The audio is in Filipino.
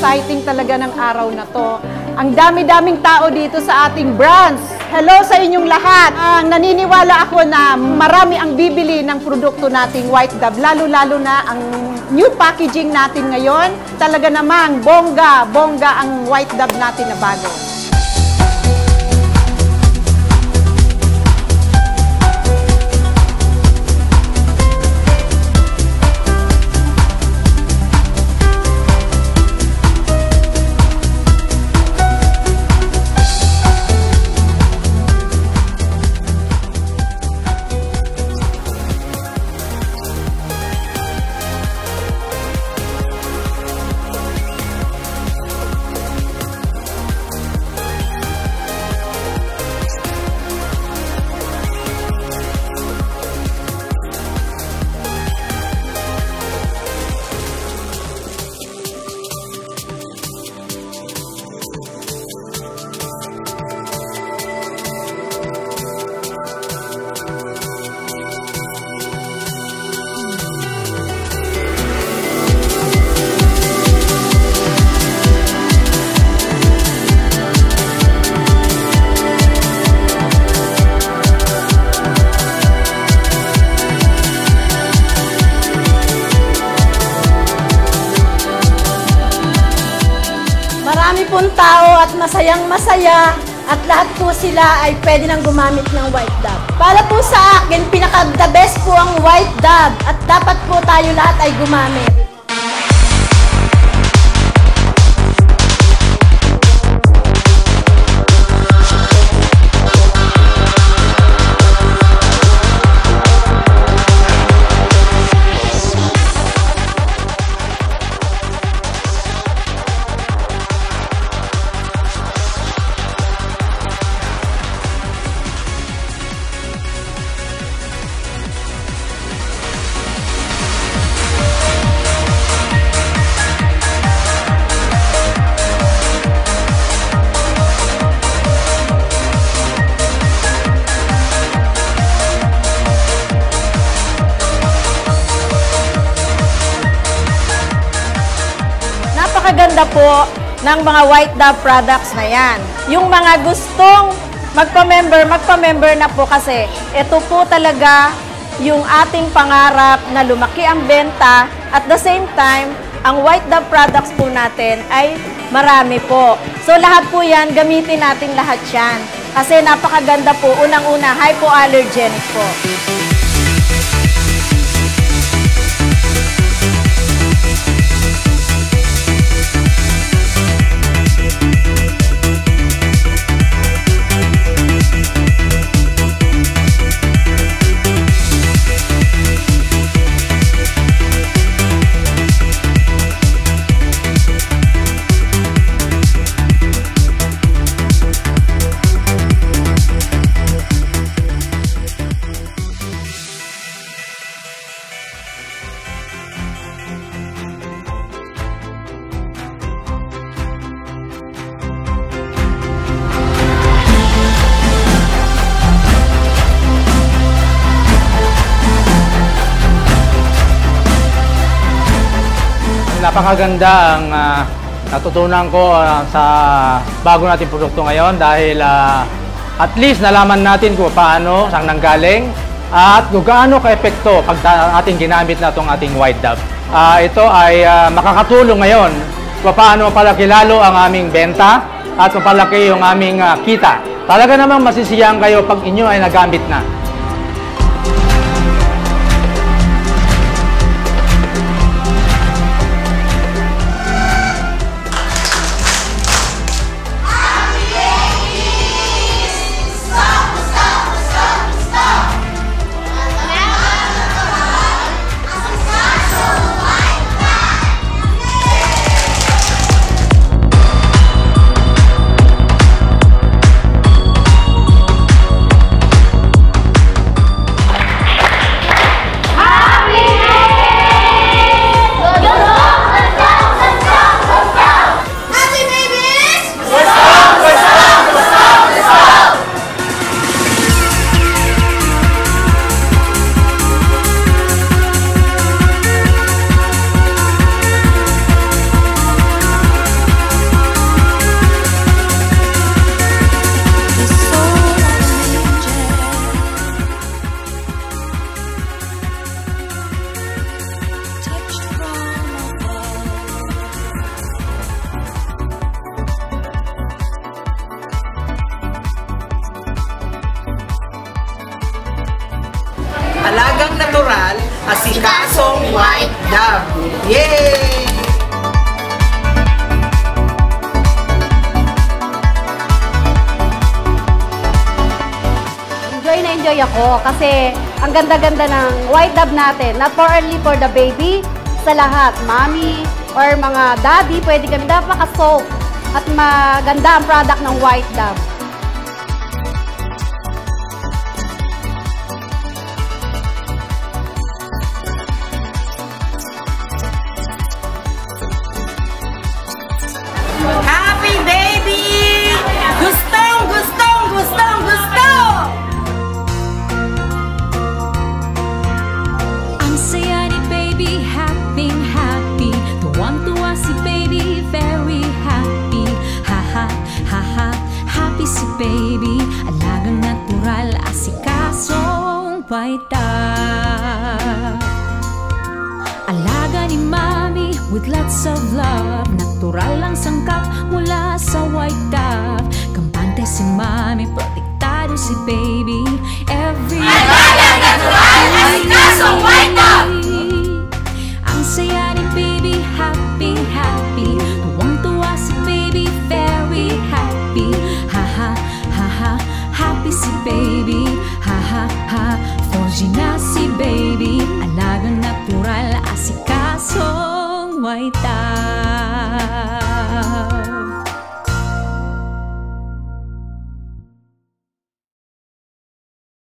exciting talaga ng araw na to. Ang dami-daming tao dito sa ating branch. Hello sa inyong lahat. Naniniwala ako na marami ang bibili ng produkto nating White Dove, lalo-lalo na ang new packaging natin ngayon. Talaga namang bongga ang White Dove natin na bago. Marami pong tao at masayang-masaya at lahat po sila ay pwede nang gumamit ng White Dove. Para po sa akin, pinaka-the best po ang White Dove at dapat po tayo lahat ay gumamit. Napakaganda po ng mga White Dove products na yan. Yung mga gustong magpa-member na po kasi ito po talaga yung ating pangarap na lumaki ang benta at the same time, ang White Dove products po natin ay marami po. So lahat po yan, gamitin natin lahat yan. Kasi napakaganda po, unang-una, hypoallergenic po. Napakaganda ang natutunan ko sa bago nating produkto ngayon dahil at least nalaman natin kung paano saan nanggaling at kung gaano ka-epekto pag ating ginamit na itong ating White Dove. Ito ay makakatulong ngayon kung paano mapalaki lalo ang aming benta at mapalaki yung aming kita. Talaga namang masisiyang kayo pag inyo ay nagamit na. alagang natural, asikasong white dove. Yay! Enjoy na enjoy ako kasi ang ganda-ganda ng white dove natin. Not for only for the baby, sa lahat. Mommy or mga daddy, pwede kami napaka-soft at maganda ang product ng white dove. Happy baby! Gustong, gustong, gustong, gusto! Ang saya ni baby, happy, happy. Tuwang-tuwa si baby, very happy. Ha ha, ha ha, happy si baby. Alagang natural, asikasong white dove. Alaga ni mami with lots of love. Natural lang sangkap mula sa white dove. Kampante si mami, protektado si baby. Every alaga natural, asikasong white dove. Ang saya ni baby, happy, happy. Tuwang-tuwa si baby, very happy. Ha ha, ha ha, happy si baby. Ha ha ha, 4G na si baby. Alagang natural, asikasong white dove.